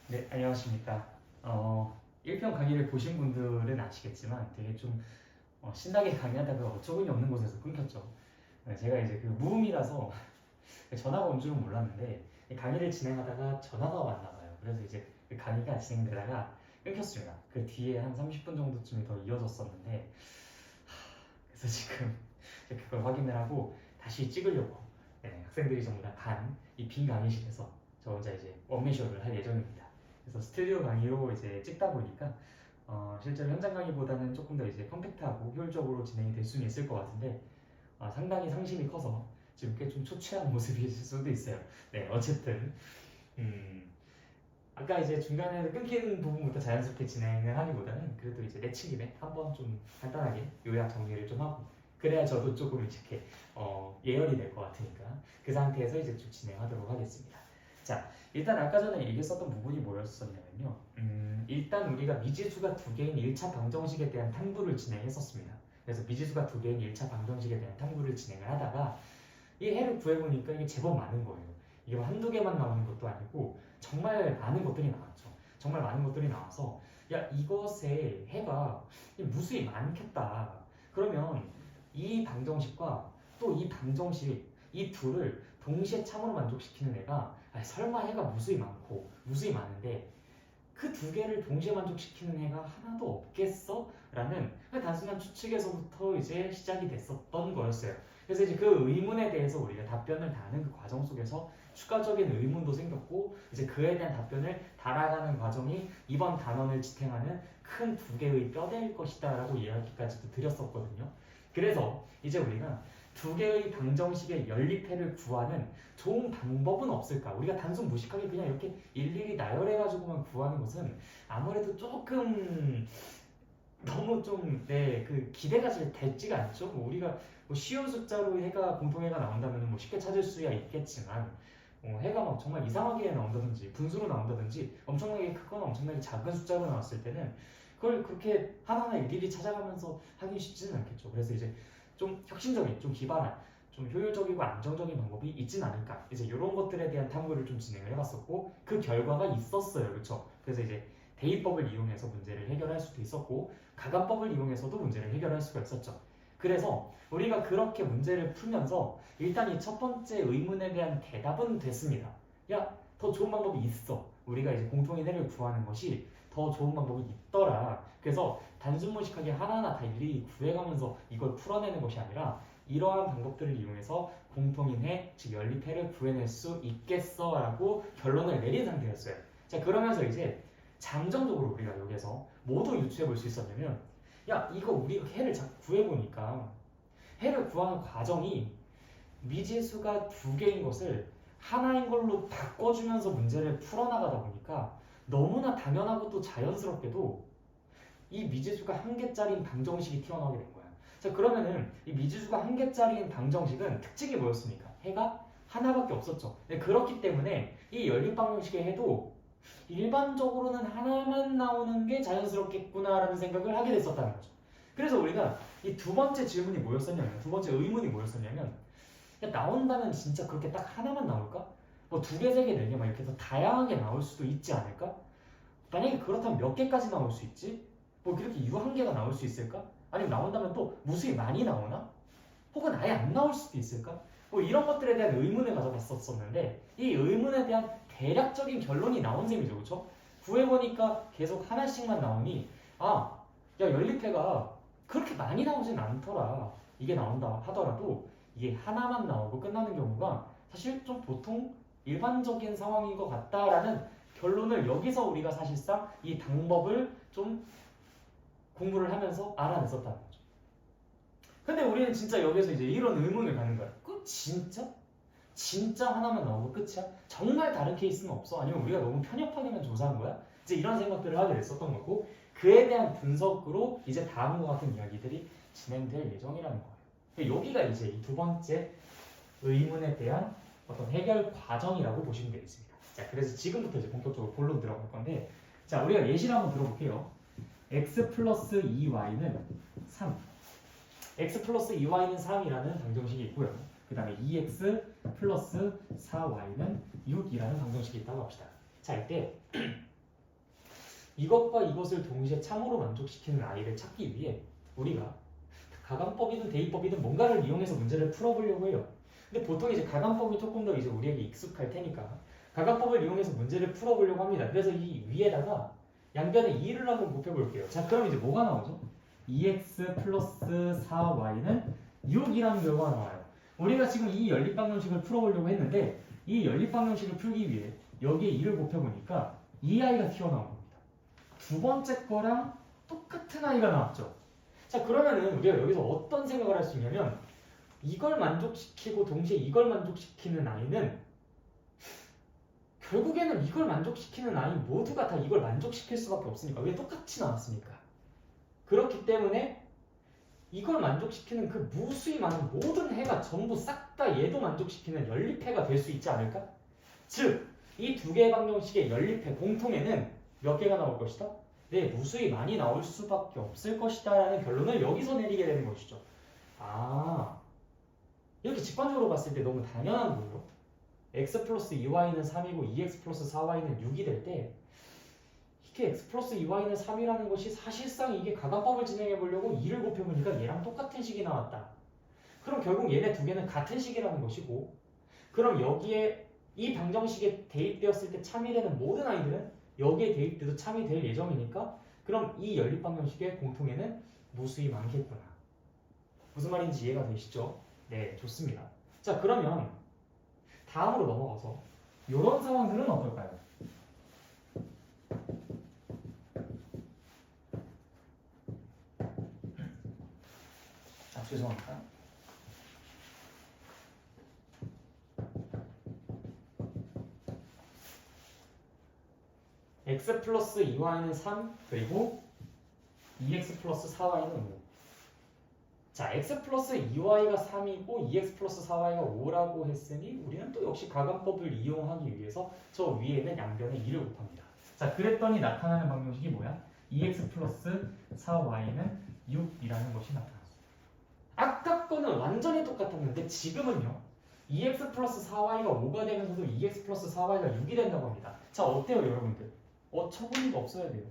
네, 안녕하십니까. 1편 강의를 보신 분들은 아시겠지만 되게 좀 신나게 강의하다가 어처구니 없는 곳에서 끊겼죠. 네, 제가 이제 그 무음이라서 전화가 온 줄은 몰랐는데 강의를 진행하다가 전화가 왔나 봐요. 그래서 이제 그 강의가 진행되다가 끊겼습니다. 그 뒤에 한 30분 정도쯤이 더 이어졌었는데 그래서 지금 그걸 확인을 하고 다시 찍으려고 학생들이 전부 다 간 이 빈 강의실에서 저 혼자 이제 원맨쇼를 할 예정입니다. 그래서 스튜디오 강의로 이제 찍다 보니까 실제로 현장 강의보다는 조금 더 이제 컴팩트하고 효율적으로 진행이 될 수는 있을 것 같은데 상당히 상심이 커서 지금 꽤 좀 초췌한 모습일 수도 있어요. 네, 어쨌든 아까 이제 중간에 끊기는 부분부터 자연스럽게 진행을 하기보다는 그래도 이제 내친 김에 한번 좀 간단하게 요약 정리를 좀 하고 그래야 저도 조금 이렇게 예열이 될 것 같으니까 그 상태에서 이제 좀 진행하도록 하겠습니다. 자, 일단 아까 전에 얘기했었던 부분이 뭐였었냐면요. 일단 우리가 미지수가 두 개인 1차 방정식에 대한 탐구를 진행했었습니다. 그래서 미지수가 두 개인 1차 방정식에 대한 탐구를 진행을 하다가 이 해를 구해보니까 이게 제법 많은 거예요. 이게 뭐 한두 개만 나오는 것도 아니고 정말 많은 것들이 나왔죠. 정말 많은 것들이 나와서 야 이것에 해가 무수히 많겠다. 그러면 이 방정식과 또 이 방정식 이 둘을 동시에 참으로 만족시키는 애가 설마 해가 무수히 많고 무수히 많은데 그 두 개를 동시에 만족시키는 애가 하나도 없겠어? 라는 단순한 추측에서부터 이제 시작이 됐었던 거였어요. 그래서 이제 그 의문에 대해서 우리가 답변을 다하는 그 과정 속에서 추가적인 의문도 생겼고 이제 그에 대한 답변을 달아가는 과정이 이번 단원을 지탱하는 큰 두 개의 뼈대일 것이다 라고 이야기까지도 드렸었거든요. 그래서 이제 우리가 두 개의 방정식의 연립해를 구하는 좋은 방법은 없을까? 우리가 단순 무식하게 그냥 이렇게 일일이 나열해가지고만 구하는 것은 아무래도 조금 너무 좀, 그 기대가 잘 되지가 않죠. 뭐 우리가 뭐 쉬운 숫자로 해가 공통해가 나온다면 뭐 쉽게 찾을 수야 있겠지만, 해가 막 정말 이상하게 나온다든지 분수로 나온다든지 엄청나게 크거나 엄청나게 작은 숫자로 나왔을 때는 그걸 그렇게 하나하나 일일이 찾아가면서 하기 쉽지는 않겠죠. 그래서 이제 좀 혁신적인, 좀 기발한, 좀 효율적이고 안정적인 방법이 있진 않을까. 이제 이런 것들에 대한 탐구를 좀 진행을 해봤었고 그 결과가 있었어요. 그렇죠? 그래서 이제 대입법을 이용해서 문제를 해결할 수도 있었고 가감법을 이용해서도 문제를 해결할 수가 있었죠. 그래서 우리가 그렇게 문제를 풀면서 일단 이 첫 번째 의문에 대한 대답은 됐습니다. 야, 더 좋은 방법이 있어. 우리가 이제 공통인 해를 구하는 것이 더 좋은 방법이 있더라. 그래서 단순 무식하게 하나하나 다 일일이 구해가면서 이걸 풀어내는 것이 아니라 이러한 방법들을 이용해서 공통인 해, 즉 연립해를 구해낼 수 있겠어라고 결론을 내린 상태였어요. 자, 그러면서 이제 잠정적으로 우리가 여기서 뭐도 유추해 볼 수 있었냐면 야 이거 우리가 해를 구해보니까 해를 구하는 과정이 미지수가 두 개인 것을 하나인 걸로 바꿔주면서 문제를 풀어나가다 보니까 너무나 당연하고 또 자연스럽게도 이 미지수가 한 개짜리인 방정식이 튀어나오게 된 거야. 자 그러면은 이 미지수가 한 개짜리인 방정식은 특징이 뭐였습니까? 해가 하나밖에 없었죠. 그렇기 때문에 이 연립 방정식의 해도 일반적으로는 하나만 나오는 게 자연스럽겠구나라는 생각을 하게 됐었다는 거죠. 그래서 우리가 이 두 번째 질문이 뭐였었냐면, 두 번째 의문이 뭐였었냐면, 야, 나온다면 진짜 그렇게 딱 하나만 나올까? 뭐 두 개, 세 개, 네 개 막 이렇게 해서 다양하게 나올 수도 있지 않을까? 만약에 그렇다면 몇 개까지 나올 수 있지? 뭐 그렇게 유한개가 나올 수 있을까? 아니면 나온다면 또 무수히 많이 나오나? 혹은 아예 안 나올 수도 있을까? 뭐 이런 것들에 대한 의문을 가져봤었는데 이 의문에 대한 대략적인 결론이 나온 셈이죠. 그렇죠? 구해보니까 계속 하나씩만 나오니 아, 야 연립해가 그렇게 많이 나오진 않더라. 이게 나온다 하더라도 이게 하나만 나오고 끝나는 경우가 사실 좀 보통 일반적인 상황인 것 같다라는 결론을 여기서 우리가 사실상 이 방법을 좀 공부를 하면서 알아냈었다는 거죠. 근데 우리는 진짜 여기서 이제 이런 의문을 갖는 거야. 그 진짜? 진짜 하나만 나오고 끝이야? 정말 다른 케이스는 없어? 아니면 우리가 너무 편협하게만 조사한 거야? 이제 이런 생각들을 하게 됐었던 거고 그에 대한 분석으로 이제 다음과 같은 이야기들이 진행될 예정이라는 거예요. 여기가 이제 이 두 번째 의문에 대한 어떤 해결 과정이라고 보시면 되겠습니다. 자, 그래서 지금부터 이제 본격적으로 본론 들어갈 건데 자, 우리가 예시를 한번 들어볼게요. x 플러스 2y는 3 x 플러스 2y는 3이라는 방정식이 있고요. 그 다음에 2x 플러스 4y는 6이라는 방정식이 있다고 합시다. 자, 이때 이것과 이것을 동시에 참으로 만족시키는 i를 찾기 위해 우리가 가감법이든 대입법이든 뭔가를 이용해서 문제를 풀어보려고 해요. 근데 보통 이제 가감법이 조금 더 이제 우리에게 익숙할 테니까 가감법을 이용해서 문제를 풀어보려고 합니다. 그래서 이 위에다가 양변에 2를 한번 곱해볼게요. 자, 그럼 이제 뭐가 나오죠? 2x 플러스 4y는 6이라는 결과가 나와요. 우리가 지금 이 연립방정식을 풀어보려고 했는데 이 연립방정식을 풀기 위해 여기에 2를 곱해보니까 2i가 튀어나온 겁니다. 두 번째 거랑 똑같은 i가 나왔죠. 자, 그러면은 우리가 여기서 어떤 생각을 할 수 있냐면 이걸 만족시키고 동시에 이걸 만족시키는 i는 결국에는 이걸 만족시키는 i 모두가 다 이걸 만족시킬 수밖에 없으니까. 왜 똑같이 나왔으니까. 그렇기 때문에 이걸 만족시키는 그 무수히 많은 모든 해가 전부 싹 다 얘도 만족시키는 연립해가 될 수 있지 않을까? 즉, 이 두 개의 방정식의 연립해 공통에는 몇 개가 나올 것이다? 네, 무수히 많이 나올 수밖에 없을 것이다 라는 결론을 여기서 내리게 되는 것이죠. 아, 이렇게 직관적으로 봤을 때 너무 당연한 거예요. x 플러스 2y는 3이고 2x 플러스 4y는 6이 될 때 이게 x 플러스 2y는 3이라는 것이 사실상 이게 가감법을 진행해 보려고 2를 곱해보니까 얘랑 똑같은 식이 나왔다. 그럼 결국 얘네 두 개는 같은 식이라는 것이고, 그럼 여기에 이 방정식에 대입되었을 때 참이 되는 모든 아이들은 여기에 대입돼도 참이 될 예정이니까 그럼 이 연립 방정식의 공통에는 무수히 많겠구나. 무슨 말인지 이해가 되시죠? 네, 좋습니다. 자, 그러면 다음으로 넘어가서 이런 상황들은 어떨까요? 아, 죄송합니다. x 플러스 2y는 3 그리고 2x 플러스 4y는 5. 자, x 플러스 2y가 3이고 2x 플러스 4y가 5라고 했으니 우리는 또 역시 가감법을 이용하기 위해서 저 위에는 양변에 2를 곱합니다. 자, 그랬더니 나타나는 방정식이 뭐야? 2x 플러스 4y는 6이라는 것이 나타났어요. 아까 거는 완전히 똑같았는데 지금은요. 2x 플러스 4y가 5가 되면서도 2x 플러스 4y가 6이 된다고 합니다. 자, 어때요 여러분들? 어처구니가 없어야 돼요.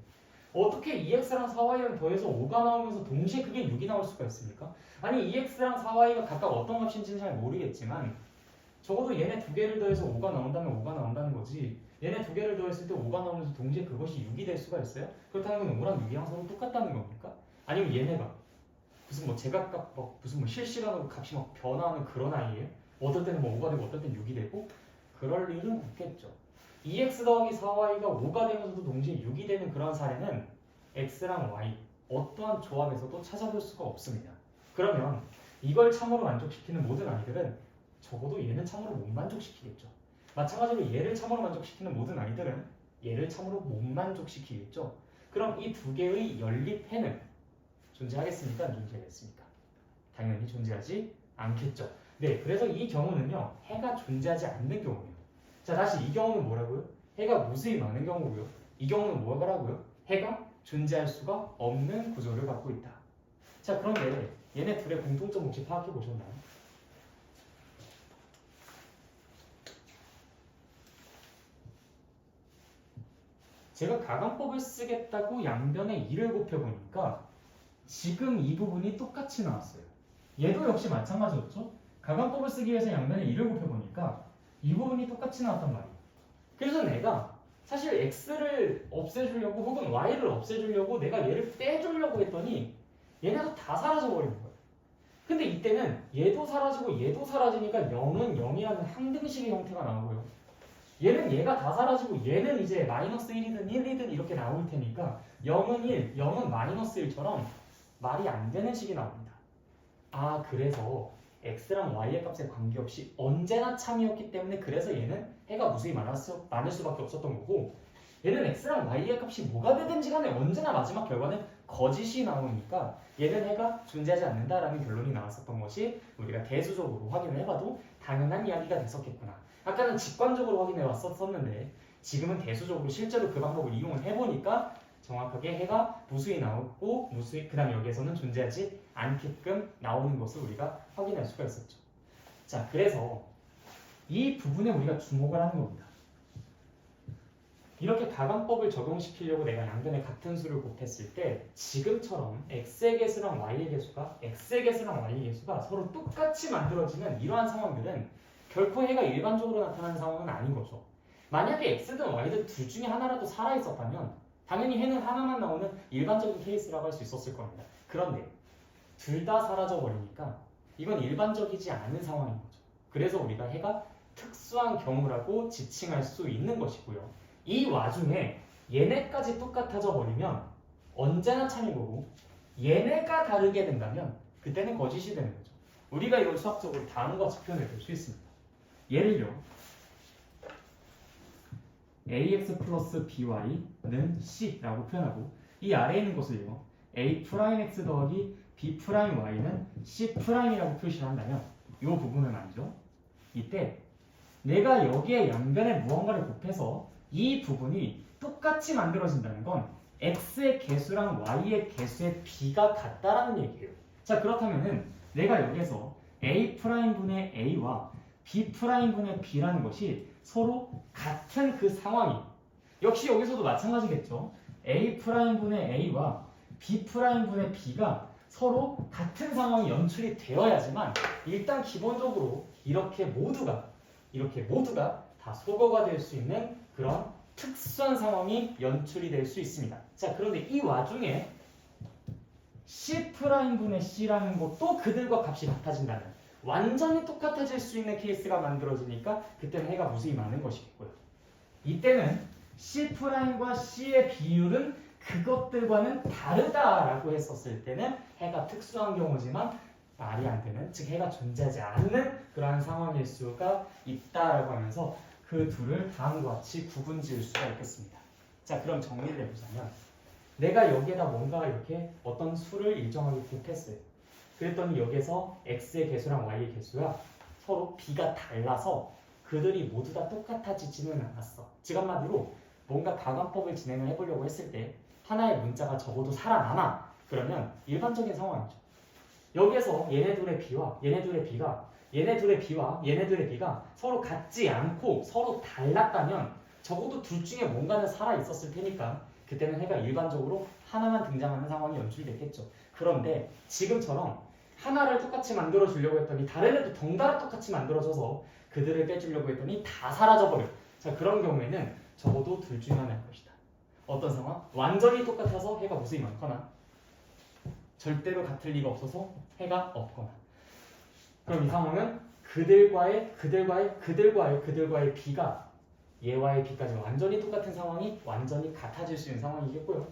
어떻게 2x랑 4y랑 더해서 5가 나오면서 동시에 그게 6이 나올 수가 있습니까? 아니 2x랑 4y가 각각 어떤 값인지는 잘 모르겠지만 적어도 얘네 두 개를 더해서 5가 나온다면 5가 나온다는 거지, 얘네 두 개를 더했을 때 5가 나오면서 동시에 그것이 6이 될 수가 있어요? 그렇다면 5랑 6이랑 서로 똑같다는 겁니까? 아니면 얘네가 무슨 뭐 제각각 무슨 뭐 실시간으로 값이 막 변화하는 그런 아이예요? 어떨 때는 뭐 5가 되고 어떨 때는 6이 되고 그럴 일은 없겠죠. 2x 더하기 4y가 5가 되면서도 동시에 6이 되는 그런 사례는 x랑 y 어떠한 조합에서도 찾아볼 수가 없습니다. 그러면 이걸 참으로 만족시키는 모든 아이들은 적어도 얘는 참으로 못 만족시키겠죠. 마찬가지로 얘를 참으로 만족시키는 모든 아이들은 얘를 참으로 못 만족시키겠죠. 그럼 이 두 개의 연립해는 존재하겠습니까? 안 존재하겠습니까? 당연히 존재하지 않겠죠. 네, 그래서 이 경우는요, 해가 존재하지 않는 경우예요. 자, 다시 이 경우는 뭐라고요? 해가 무수히 많은 경우고요. 이 경우는 뭐라고요? 해가 존재할 수가 없는 구조를 갖고 있다. 자, 그런데 얘네 둘의 공통점 혹시 파악해 보셨나요? 제가 가감법을 쓰겠다고 양변에 2를 곱해보니까 지금 이 부분이 똑같이 나왔어요. 얘도 역시 마찬가지였죠? 가감법을 쓰기 위해서 양변에 2를 곱해보니까 이 부분이 똑같이 나왔단 말이에요. 그래서 내가 사실 x를 없애주려고 혹은 y를 없애주려고 내가 얘를 빼주려고 했더니 얘네가 다 사라져버리는 거예요. 근데 이때는 얘도 사라지고 얘도 사라지니까 0은 0이라는 항등식의 형태가 나오고요. 얘는 얘가 다 사라지고 얘는 이제 마이너스 1이든 1이든 이렇게 나올 테니까 0은 1, 0은 마이너스 1처럼 말이 안 되는 식이 나옵니다. 아, 그래서 x랑 y의 값에 관계없이 언제나 참이었기 때문에 그래서 얘는 해가 무수히 많을 수밖에 없었던 거고, 얘는 x랑 y의 값이 뭐가 되든지 간에 언제나 마지막 결과는 거짓이 나오니까 얘는 해가 존재하지 않는다라는 결론이 나왔었던 것이 우리가 대수적으로 확인을 해봐도 당연한 이야기가 됐었겠구나. 아까는 직관적으로 확인해 왔었는데 지금은 대수적으로 실제로 그 방법을 이용을 해보니까 정확하게 해가 무수히 나오고 무수히 그 다음에 여기에서는 존재하지 않게끔 나오는 것을 우리가 확인할 수가 있었죠. 자, 그래서 이 부분에 우리가 주목을 하는 겁니다. 이렇게 가관법을 적용시키려고 내가 양변에 같은 수를 곱했을 때 지금처럼 x의 개수랑 y의 개수가 서로 똑같이 만들어지는 이러한 상황들은 결코 해가 일반적으로 나타나는 상황은 아닌 거죠. 만약에 x든 y든 둘 중에 하나라도 살아있었다면 당연히 해는 하나만 나오는 일반적인 케이스라고 할 수 있었을 겁니다. 그런데 둘 다 사라져 버리니까 이건 일반적이지 않은 상황인 거죠. 그래서 우리가 해가 특수한 경우라고 지칭할 수 있는 것이고요. 이 와중에 얘네까지 똑같아져 버리면 언제나 참인 거고 얘네가 다르게 된다면 그때는 거짓이 되는 거죠. 우리가 이걸 수학적으로 다음과 같이 표현해 볼 수 있습니다. 예를요. ax 플러스 by는 c라고 표현하고 이 아래에 있는 것을요. a'x 더하기 b'y는 c'이라고 표시를 한다면 이 부분을 말이죠. 이때 내가 여기에 양변에 무언가를 곱해서 이 부분이 똑같이 만들어진다는 건 x의 개수랑 y의 개수의 b가 같다라는 얘기예요. 자, 그렇다면은 내가 여기에서 a'분의 a와 b'분의 b라는 것이 서로 같은 그 상황이 역시 여기서도 마찬가지겠죠. a'분의 a와 b'분의 b가 서로 같은 상황이 연출이 되어야지만 일단 기본적으로 이렇게 모두가 다 소거가 될 수 있는 그런 특수한 상황이 연출이 될 수 있습니다. 자, 그런데 이 와중에 C'분의 C라는 것도 그들과 값이 같아진다면 완전히 똑같아질 수 있는 케이스가 만들어지니까 그때는 해가 무수히 많은 것이겠고요. 이때는 C'과 C의 비율은 그것들과는 다르다라고 했었을 때는 해가 특수한 경우지만 말이 안 되는, 즉 해가 존재하지 않는 그러한 상황일 수가 있다라고 하면서 그 둘을 다음과 같이 구분 지을 수가 있겠습니다. 자, 그럼 정리를 해보자면 내가 여기에다 뭔가 이렇게 어떤 수를 일정하게 곱했어요. 그랬더니 여기에서 x의 개수랑 y의 개수가 서로 b가 달라서 그들이 모두 다 똑같아지지는 않았어. 즉 한마디로 뭔가 가관법을 진행을 해보려고 했을 때 하나의 문자가 적어도 살아남아. 그러면 일반적인 상황이죠. 여기에서 얘네들의 b와 얘네들의 b가 서로 같지 않고 서로 달랐다면 적어도 둘 중에 뭔가는 살아있었을 테니까 그때는 해가 일반적으로 하나만 등장하는 상황이 연출됐겠죠. 그런데 지금처럼 하나를 똑같이 만들어주려고 했더니 다른 애도 덩달아 똑같이 만들어져서 그들을 빼주려고 했더니 다 사라져버려. 자, 그런 경우에는 적어도 둘 중에 하나일 것이다. 어떤 상황? 완전히 똑같아서 해가 무수히 많거나 절대로 같을 리가 없어서 해가 없거나. 그럼 이 상황은 그들과의 B가 얘와의 B까지 완전히 똑같은 상황이 완전히 같아질 수 있는 상황이겠고요.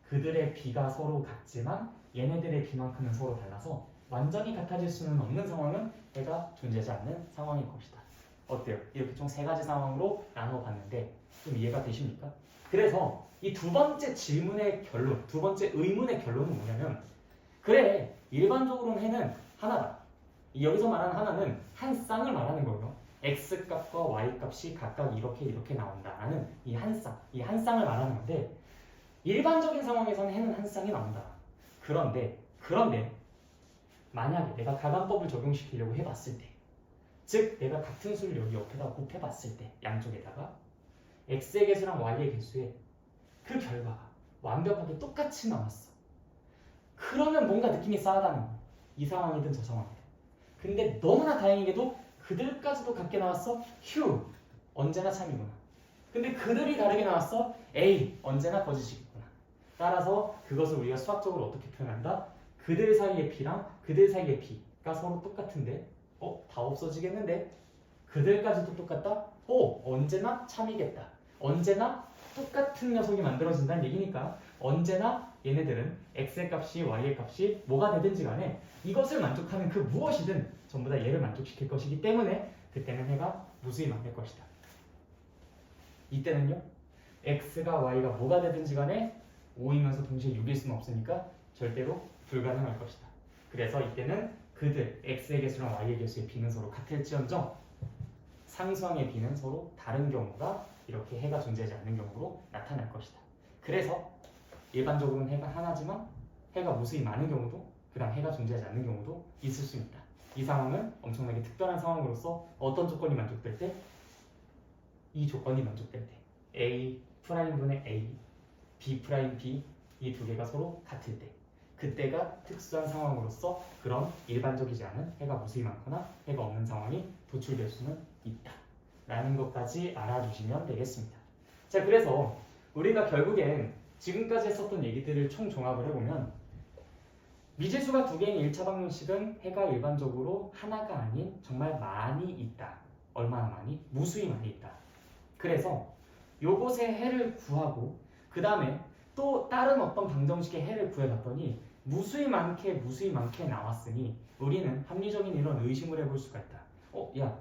그들의 B가 서로 같지만 얘네들의 B만큼은 서로 달라서 완전히 같아질 수는 없는 상황은 해가 존재하지 않는 상황일 것이다. 어때요? 이렇게 총 세 가지 상황으로 나눠봤는데 좀 이해가 되십니까? 그래서 이 두 번째 질문의 결론, 두 번째 의문의 결론은 뭐냐면 그래, 일반적으로는 해는 하나다. 여기서 말하는 하나는 한 쌍을 말하는 거예요. x값과 y값이 각각 이렇게 나온다라는 이 한 쌍을 말하는 건데 일반적인 상황에서는 해는 한 쌍이 나온다. 그런데 만약에 내가 가관법을 적용시키려고 해봤을 때, 즉 내가 같은 수를 여기 옆에다 곱해봤을 때 양쪽에다가 x의 개수랑 y의 개수에 그 결과가 완벽하게 똑같이 나왔어. 그러면 뭔가 느낌이 싸하다는 거야. 이 상황이든 저 상황이든. 근데 너무나 다행히도 그들까지도 같게 나왔어. 휴, 언제나 참이구나. 근데 그들이 다르게 나왔어. 에이, 언제나 거짓이겠구나. 따라서 그것을 우리가 수학적으로 어떻게 표현한다? 그들 사이의 P랑 그들 사이의 B가 서로 똑같은데 다 없어지겠는데? 그들까지도 똑같다? 언제나 참이겠다. 언제나 똑같은 녀석이 만들어진다는 얘기니까 언제나 얘네들은 x의 값이 y의 값이 뭐가 되든지 간에 이것을 만족하는 그 무엇이든 전부 다 얘를 만족시킬 것이기 때문에 그때는 해가 무수히 많을 것이다. 이때는요, x가 y가 뭐가 되든지 간에 5이면서 동시에 6일 수는 없으니까 절대로 불가능할 것이다. 그래서 이때는 그들 x의 개수랑 y의 개수의 b는 서로 같을지언정 상수항의 b는 서로 다른 경우가 이렇게 해가 존재하지 않는 경우로 나타날 것이다. 그래서 일반적으로는 해가 하나지만 해가 무수히 많은 경우도 그 다음 해가 존재하지 않는 경우도 있을 수 있다. 이 상황은 엄청나게 특별한 상황으로서 어떤 조건이 만족될 때? 이 조건이 만족될 때 A, 프라임분의 A, B 프라임 B 이 두 개가 서로 같을 때 그때가 특수한 상황으로서 그런 일반적이지 않은 해가 무수히 많거나 해가 없는 상황이 도출될 수는 있다 라는 것까지 알아주시면 되겠습니다. 자, 그래서 우리가 결국엔 지금까지 했었던 얘기들을 총 종합을 해보면 미지수가 두 개인 1차 방정식은 해가 일반적으로 하나가 아닌 정말 많이 있다. 얼마나 많이? 무수히 많이 있다. 그래서 요것의 해를 구하고 그 다음에 또 다른 어떤 방정식의 해를 구해봤더니 무수히 많게 나왔으니 우리는 합리적인 이런 의심을 해볼 수가 있다. 야,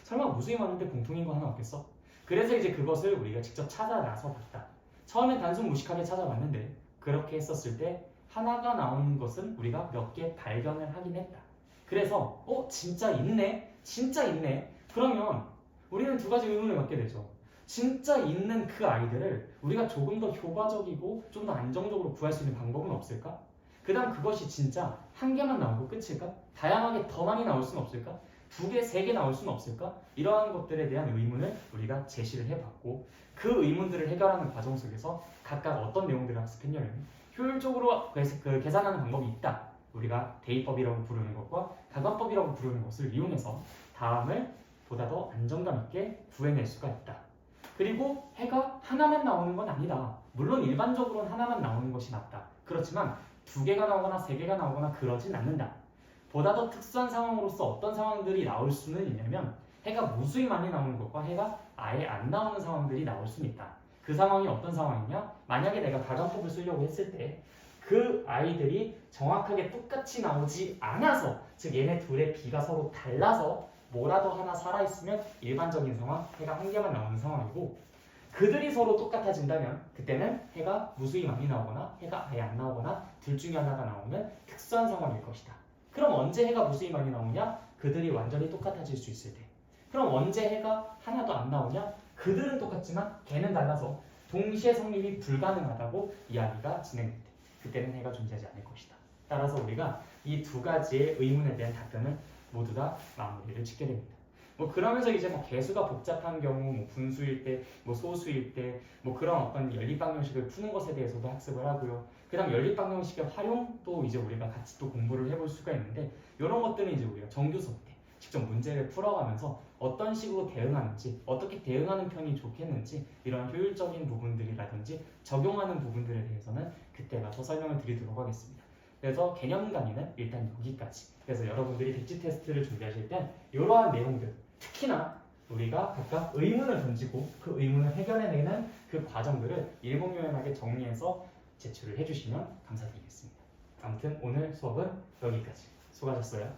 설마 무수히 많은데 공통인 거 하나 없겠어? 그래서 이제 그것을 우리가 직접 찾아 나서 봤다. 처음엔 단순 무식하게 찾아봤는데 그렇게 했었을 때 하나가 나오는 것은 우리가 몇 개 발견을 하긴 했다. 그래서 진짜 있네? 진짜 있네? 그러면 우리는 두 가지 의문을 갖게 되죠. 진짜 있는 그 아이들을 우리가 조금 더 효과적이고 좀 더 안정적으로 구할 수 있는 방법은 없을까? 그 다음 그것이 진짜 한 개만 나오고 끝일까? 다양하게 더 많이 나올 수는 없을까? 두 개, 세 개 나올 수는 없을까? 이러한 것들에 대한 의문을 우리가 제시를 해봤고 그 의문들을 해결하는 과정 속에서 각각 어떤 내용들을 학습했냐면 효율적으로 그 계산하는 방법이 있다. 우리가 대입법이라고 부르는 것과 가관법이라고 부르는 것을 이용해서 다음을 보다 더 안정감 있게 구해낼 수가 있다. 그리고 해가 하나만 나오는 건 아니다. 물론 일반적으로는 하나만 나오는 것이 맞다. 그렇지만 두 개가 나오거나 세 개가 나오거나 그러진 않는다. 보다 더 특수한 상황으로서 어떤 상황들이 나올 수는 있냐면 해가 무수히 많이 나오는 것과 해가 아예 안 나오는 상황들이 나올 수는 있다. 그 상황이 어떤 상황이냐? 만약에 내가 가관법을 쓰려고 했을 때 그 아이들이 정확하게 똑같이 나오지 않아서 즉 얘네 둘의 비가 서로 달라서 뭐라도 하나 살아있으면 일반적인 상황, 해가 한 개만 나오는 상황이고 그들이 서로 똑같아진다면 그때는 해가 무수히 많이 나오거나 해가 아예 안 나오거나 둘 중에 하나가 나오면 특수한 상황일 것이다. 그럼 언제 해가 무수히 많이 나오냐? 그들이 완전히 똑같아질 수 있을 때. 그럼 언제 해가 하나도 안 나오냐? 그들은 똑같지만 걔는 달라서 동시에 성립이 불가능하다고 이야기가 진행될 때. 그때는 해가 존재하지 않을 것이다. 따라서 우리가 이 두 가지의 의문에 대한 답변을 모두 다 마무리를 짓게 됩니다. 그러면서 이제 개수가 복잡한 경우, 분수일 때, 소수일 때, 그런 어떤 연립방정식을 푸는 것에 대해서도 학습을 하고요. 그다음 연립방정식의 활용도 이제 우리가 같이 또 공부를 해볼 수가 있는데 이런 것들은 이제 우리가 정규 수업 때 직접 문제를 풀어가면서 어떤 식으로 대응하는지, 어떻게 대응하는 편이 좋겠는지 이런 효율적인 부분들이라든지 적용하는 부분들에 대해서는 그때 가서 설명을 드리도록 하겠습니다. 그래서 개념 강의는 일단 여기까지. 그래서 여러분들이 백지 테스트를 준비하실 땐 이러한 내용들, 특히나 우리가 각각 의문을 던지고 그 의문을 해결해내는 그 과정들을 일목요연하게 정리해서 제출을 해주시면 감사드리겠습니다. 아무튼 오늘 수업은 여기까지. 수고하셨어요.